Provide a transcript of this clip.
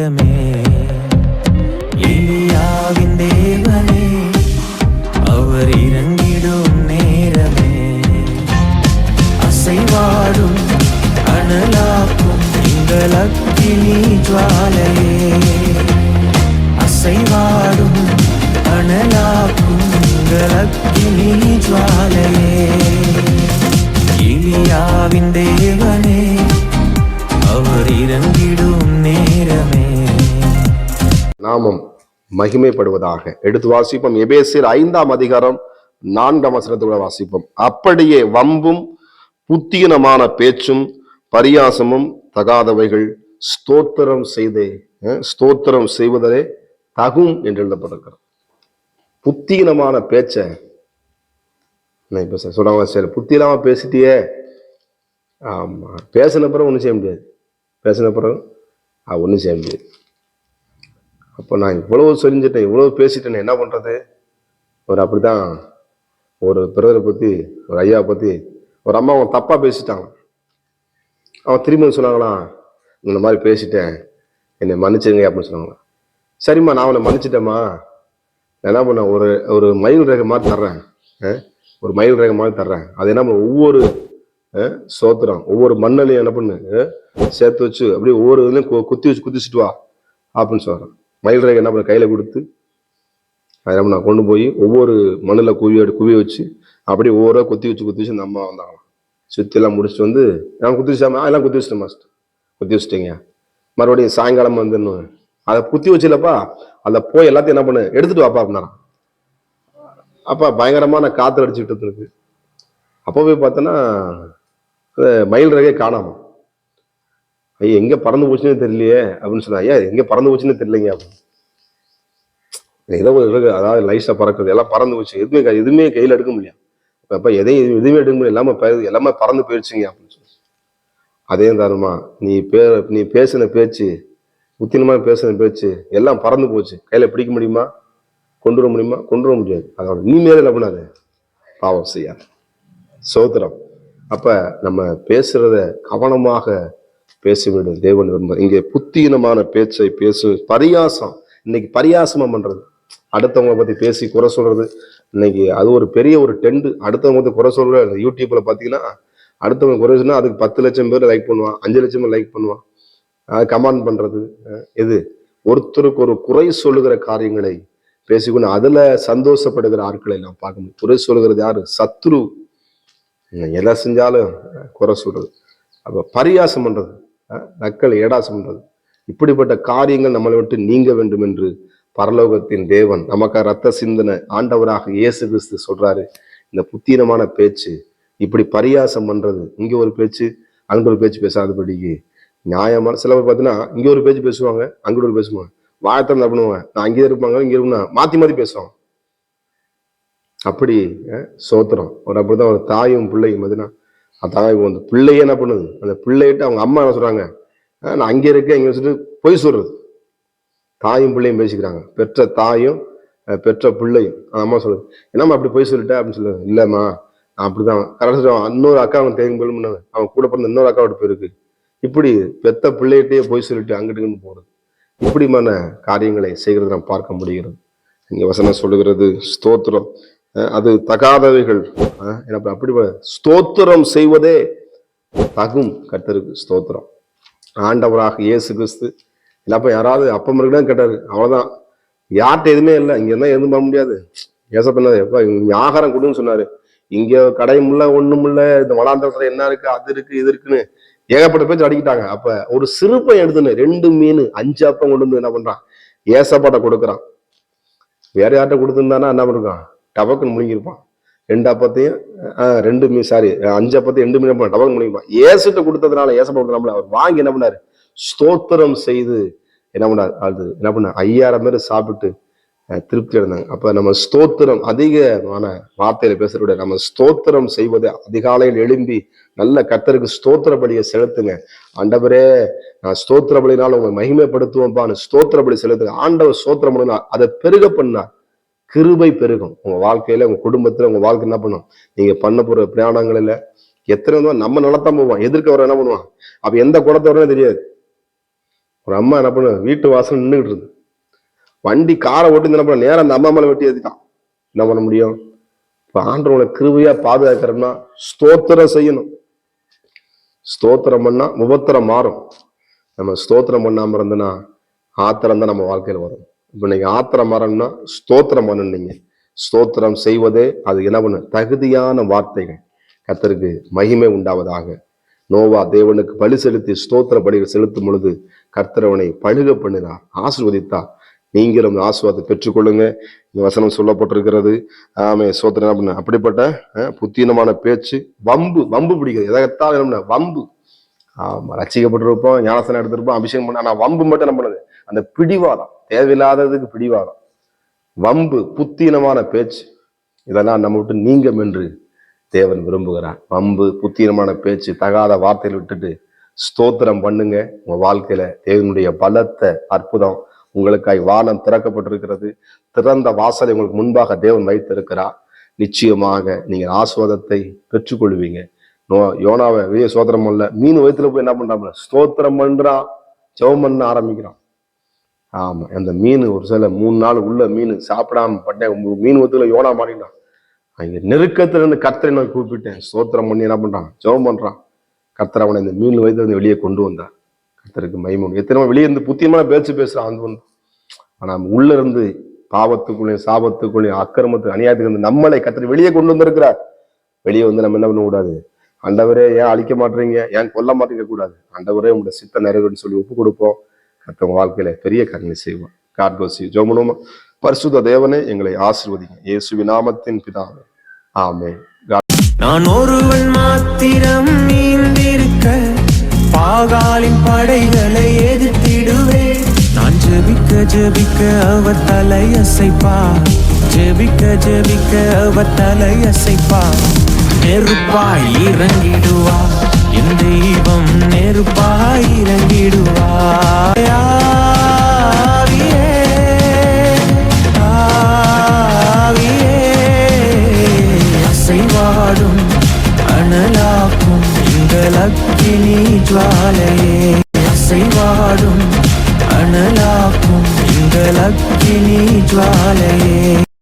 நேரமே, எலியாவின் தேவனே அவர் இறங்கிடும் நேரமே, அசைவாடும் அனலாக்கும் எங்கள் அக்கினி ஜுவாலையே, அசைவாடும் அனலாக்கும் எங்கள் அக்கினி ஜுவாலையே, எலியாவின் தேவனே அவர் இறங்கிடும் நேரமே. நாமம் மகிமைப்படுவதாக. எடுத்து வாசிப்போம். எபேசியர் 5ஆம் அதிகாரம் 4ஆம் வசனத்தோட வாசிப்போம். அப்படியே வம்பும் புத்தீனமான பேச்சும் பரியாசமும் தகாதவைகள் ஸ்தோத்திரம் செய்வதே தகும் என்று எழுதப்பட்டிருக்கிறது. புத்தீனமான பேச்ச இப்ப சொல்றாங்க, சரி புத்தியிலாம பேசிட்டியே. ஆமா, பேசின பிறகு ஒன்றும் செய்ய முடியாது. பேசின பிறகு ஒன்றும் செய்ய முடியாது. அப்போ நான் இவ்வளவு சொல்லிஞ்சிட்டேன், இவ்வளவு பேசிட்டேன், என்ன பண்றது? அப்படிதான் ஒரு பிரதரை பத்தி, ஒரு ஐயா பத்தி ஒரு அம்மா அவன் தப்பா பேசிட்டாங்க. அவன் திரும்ப சொன்னாங்களாம், இந்த மாதிரி பேசிட்டேன், என்னை மன்னிச்சுங்க அப்படின்னு சொன்னாங்களாம். சரிம்மா, நான் அவனை மன்னிச்சிட்டேம்மா, நான் என்ன பண்ண, ஒரு மயில் ரேகை மாதிரி தர்றேன், ஒரு மயில் ரேகை மாதிரி தர்றேன். அது என்ன பண்ண, ஒவ்வொரு சோத்திரம் ஒவ்வொரு மண்ணலையும் என்ன பண்ணு சேர்த்து வச்சு அப்படியே ஒவ்வொரு இதுலையும் குத்தி வச்சுட்டு வா அப்படின்னு சொல்றேன். மயில் ரேகை என்ன பண்ண கையில கொடுத்து அதை நம்ம நான் கொண்டு போய் ஒவ்வொரு மண்ணில் குவி வச்சு அப்படியே ஒவ்வொரு குத்தி வச்சு இந்த அம்மா வந்தாங்களாம். சுத்தி எல்லாம் முடிச்சுட்டு வந்து நான் குத்தி வச்சாமா, எல்லாம் குத்தி வச்சிட்டேன் மாஸ்டர், குத்தி வச்சுட்டீங்க, மறுபடியும் சாயங்காலம் வந்துடணும், அதை குத்தி வச்சுலப்பா, அதை போய் எல்லாத்தையும் என்ன பண்ணு எடுத்துட்டு வாப்பா அப்படின்னாரான். அப்பா பயங்கரமான காத்து அடிச்சுட்டு இருக்கு. அப்போ போய் பார்த்தோன்னா மயில் ரேகை காணாமா. ஐயா எங்க பறந்து போச்சுன்னு தெரியலையே அப்படின்னு சொன்னா, ஐயா எங்க பறந்து போச்சுன்னு தெரியலைங்க அப்படின்னு. ஏதோ ஒரு அதாவது லைஸா பறக்குது, எல்லாம் பறந்து போச்சு, எதுவுமே கையில எடுக்க முடியும். அப்ப எதுவுமே எடுக்க முடியும், எல்லாமே பறந்து போயிடுச்சுங்க அப்படின்னு சொல்லி. அதே தாருமா, நீ பேசின பேச்சு, புத்தினமா பேசின பேச்சு எல்லாம் பறந்து போச்சு, கையில பிடிக்க முடியுமா? கொண்டு வர முடியுமா? கொண்டு வர முடியாது. அதோட நீ மேல என்ன பண்ணாது, பாவம் செய்ய. சோத்திரம். அப்ப நம்ம பேசுறத கவனமாக பேசிவிடு தேவன் விரும்ப. இங்கே புத்தீனமான பேச்சை பேசு, பரியாசம். இன்னைக்கு பரியாசமா பண்றது, அடுத்தவங்க பத்தி பேசி குறை சொல்றது, இன்னைக்கு அது ஒரு பெரிய ஒரு டெண்டு. அடுத்தவங்க பத்தி குறை சொல்ற யூடியூப்ல பாத்தீங்கன்னா, அடுத்தவங்க குறை சொன்னா அதுக்கு 10 லட்சம் பேர் லைக் பண்ணுவான், 5 லட்சம் பேர் லைக் பண்ணுவான். கமெண்ட் பண்றது எது? ஒருத்தருக்கு ஒரு குறை சொல்லுகிற காரியங்களை பேசிக்கொண்டு அதுல சந்தோஷப்படுகிற ஆட்களை நாம் பார்க்க முடியும். குறை சொல்லுகிறது யாரு? சத்ரு. எதை செஞ்சாலும் குறை சொல்றது, அப்ப பரியாசம் பண்றது, நக்கல் ஏடாசம் பண்றது, இப்படிப்பட்ட காரியங்கள் நம்மளை விட்டு நீங்க வேண்டும் என்று பரலோகத்தின் தேவன் நமக்கு ரத்த சிந்தனை ஆண்டவராக இயேசு கிறிஸ்து சொல்றாரு. இந்த புத்தீனமான பேச்சு, இப்படி பரியாசம் பண்றது, இங்க ஒரு பேச்சு அங்கிட்ட ஒரு பேச்சு பேசாதபடிக்கு நியாயமான. சில பேர் பார்த்தீங்கன்னா இங்க ஒரு பேச்சு பேசுவாங்க, அங்கிட்ட ஒரு பேசுவாங்க, வாயத்தான் பண்ணுவாங்க, நான் அங்கே இருப்பாங்க இங்க இருப்பா, மாத்தி பேசுவாங்க. அப்படி சோத்திரம். அப்படிதான் ஒரு தாயும் பிள்ளையும் பார்த்தீங்கன்னா, தாய் வந்து பிள்ளையே என்ன பண்ணுது, அந்த பிள்ளைகிட்ட அவங்க அம்மா என்ன சொல்றாங்க, நான் அங்கே இருக்கேன் இங்க வச்சுட்டு பொய் சொல்றது. தாயும் பிள்ளையும் பேசிக்கிறாங்க, பெற்ற தாயும் பெற்ற பிள்ளையும். அம்மா சொல்லுது, என்னம்மா அப்படி பொய் சொல்லிட்டேன் அப்படின்னு சொல்லுது. இல்லம்மா நான் அப்படிதான் கரெக்டா, இன்னொரு அக்கா அவன் தேங்கும் போய் அவன் கூட பிறந்த இன்னொரு அக்காவோட போயிருக்கு. இப்படி பெத்த பிள்ளைகிட்டே பொய் சொல்லிட்டு அங்கிட்டுன்னு போறது, இப்படிமான காரியங்களை செய்கிறது நாம் பார்க்க முடிகிறது. இங்க வசனம் சொல்லுகிறது ஸ்தோத்திரம், அது தகாதவைகள். அப்படி ஸ்தோத்திரம் செய்வதே தகும் கர்த்தருக்கு. ஸ்தோத்திரம். ஆண்டவராக இயேசு கிறிஸ்து இல்லப்ப யாராவது அப்பம் இருக்குதான் கேட்டாரு, அவ்வளவுதான், யார்கிட்ட எதுவுமே இல்லை, இங்க இருந்தா எதுவும் பண்ண முடியாது. ஏசப்பண்ணாரு, எப்ப இங்க ஆகாரம் கொடுன்னு சொன்னாரு, இங்க கடையும் இல்ல ஒண்ணும் இல்ல, இந்த வளாந்தரத்துல என்ன இருக்கு, அது இருக்கு இது இருக்குன்னு ஏகப்பட்ட பேச்சு அடிக்கிட்டாங்க. அப்ப ஒரு சிறுப்பை எடுத்துன்னு 2 மீன் 5 அப்பம் கொண்டு வந்து என்ன பண்றான், ஏசப்பாட்ட கொடுக்குறான். வேற யார்கிட்ட கொடுத்துருந்தானா என்ன பண்ணிருக்கான், டபக்குன்னு முழுங்கிருப்பான். 2 அப்பத்தையும் 2 மீன் 5 அப்பத்தையும் 2 மீன் டபக்கு முழுங்கிருப்பான். ஏசுட்ட கொடுத்ததுனால, ஏசப்பா கொடுத்தனால அவர் வாங்கி என்ன பண்ணாரு, ஸ்தோத்திரம் செய்து என்ன பண்ணாரு, அது என்ன பண்ண 5000 பேர் சாப்பிட்டு திருப்தி அடைந்தாங்க. அப்ப நம்ம ஸ்தோத்திரம், அதிகமான வார்த்தையில பேசுறத நம்ம ஸ்தோத்திரம் செய்வதை, அதிகாலையில் எழும்பி நல்ல கர்த்தருக்கு ஸ்தோத்திர பலியை செலுத்துங்க. ஆண்டவரே நான் ஸ்தோத்திர பலினால உங்களை மகிமைப்படுத்துவோம்பான்னு ஸ்தோத்திர பலி செலுத்துங்க. ஆண்டவர் ஸ்தோத்திரம் பண்ணினா அதை பெருக பண்ணா கிருபை பெருகும் உங்க வாழ்க்கையில, உங்க குடும்பத்துல. உங்க வாழ்க்கை என்ன பண்ணும், நீங்க பண்ண போற பிரயாணங்களில எத்தனை நம்ம நலத்தான் போவோம், எதிர்க்க வர என்ன பண்ணுவான், அப்ப எந்த குடத்தை வரனே தெரியாது. ஒரு அம்மா என்ன பண்ண வீட்டு வாசல் நின்றுகிட்டு இருந்து வண்டி காரை ஓட்டி என்ன பண்ண நேரம் அந்த அம்மா மேல வெட்டி ஏத்திட்டான். என்ன பண்ண முடியும்? இப்ப ஆண்டவனை கிருபையா பாதுகாக்கிறோம்னா ஸ்தோத்திரம் செய்யணும். ஸ்தோத்திரம் பண்ணா உபத்திரம் மாறும். நம்ம ஸ்தோத்திரம் பண்ணாம இருந்தோம்னா ஆத்திரம் தான் நம்ம வாழ்க்கையில வரும். இப்ப நீங்க ஆத்திரம் மாறணும்னா ஸ்தோத்திரம் பண்ணுனீங்க. ஸ்தோத்திரம் செய்வதே அது என்ன பண்ணு தகுதியான வார்த்தைகள். கர்த்தருக்கு மகிமை உண்டாவதாக. நோவா தேவனுக்கு பலி செலுத்தி ஸ்தோத்திர பலிகள் செலுத்தும் பொழுது கர்த்தரவனை பழுக பண்ணினார், ஆசீர்வதித்தார். நீங்களும் ஆசீர்வாதத்தை பெற்றுக்கொள்ளுங்க. இந்த வசனம் சொல்லப்பட்டிருக்கிறது. ஆமே ஸ்தோத்திரம். என்ன பண்ண அப்படிப்பட்ட புத்தீனமான பேச்சு, வம்பு வம்பு பிடிக்கிறது. எதாகத்தான் என்ன வம்பு. ஆமா, ரசிக்கப்பட்டிருப்போம், ஞானசனம் எடுத்திருப்போம், அபிஷேகம் பண்ண, ஆனா வம்பு மட்டும் என்ன பண்ணுது? அந்த பிடிவாதம், தேவையில்லாததுக்கு பிடிவாதம், வம்பு, புத்தீனமான பேச்சு, இதெல்லாம் நம்ம விட்டு நீங்கும் என்று தேவன் விரும்புகிறார். வம்பு, புத்தீனமான பேச்சு, தகாத வார்த்தைகள் விட்டுட்டு ஸ்தோத்திரம் பண்ணுங்க. உங்க வாழ்க்கையில தேவனுடைய பலத்த அற்புதம் உங்களுக்காய் வானம் திறக்கப்பட்டிருக்கிறது. திறந்த வாசலை உங்களுக்கு முன்பாக தேவன் வைத்திருக்கிறார். நிச்சயமாக நீங்கள் ஆசீர்வாதத்தை பெற்றுக்கொள்வீங்க. யோனாவை வெளியே ஸ்தோத்திரம் பண்ணல, மீன் வயிற்றுல போய் என்ன பண்றாங்க? ஸ்தோத்திரம் பண்றான், ஜெபம் பண்ண ஆரம்பிக்கிறான். ஆமா, அந்த மீன் ஒரு சில 3 நாள் உள்ள மீன் சாப்பிடாம பட்டேன். மீன் வயிற்றுல யோனா மாறினான். அங்க நெருக்கத்துல இருந்து கர்த்தரை நான் கூப்பிட்டேன், ஸ்தோத்திரம் பண்ணி என்ன பண்றான்? ஜெபம் பண்றான். கர்த்தர் அவனை இந்த மீன் வயிற்றுல இருந்து வெளியே கொண்டு வந்தார். கர்த்தருக்கு மகிமை. எத்தனை வெளியே இருந்து புத்தியமான பேச்சு பேசுறான் அந்த வந்து. ஆனா உள்ள இருந்து பாவத்துக்குள்ளேயும் சாபத்துக்குள்ளேயும் அக்கிரமத்துக்கு அநியாயத்துக்கு இருந்து நம்மளை கர்த்தர் வெளியே கொண்டு வந்திருக்கிறார். வெளியே வந்து நம்ம என்ன பண்ண கூடாது? ஆண்டவரே ஏன் அழிக்க மாட்டீங்க, ஏன் கொல்ல மாட்டீங்க கூடாது. ஆண்டவரே உங்களோட சித்த நிறைவேன்னு சொல்லி ஒப்பு கொடுப்போம். கர்த்தர் வாழ்க்கையில பெரிய காரியங்களை செய்வோம். God bless you. ஜெபம் பண்ணுவோம். பரிசுத்த தேவனே, எங்களை ஆசீர்வதிங்க. இயேசுவின் நாமத்தின் பிதாவே, ஆமென். நான் ஒருவன் மாத்திரம் நீந்திருக்க பாகாலின் படைகளை எதிர்த்திடுவேன். நான் ஜெபிக்க ஜெபிக்க அவர் தலையசைப்பா, ஜெபிக்க ஜெபிக்க அவர் தலையசைப்பா. நெருப்பாய் இறங்கிடுவா என் தெய்வம், நெருப்பாய் இறங்கிடுவா. அசைவாடும் அனலாக்கும் எங்கள் அக்கினி ஜுவாலையே, அசைவாடும் அனலாக்கும் எங்கள் அக்கினி ஜுவாலையே.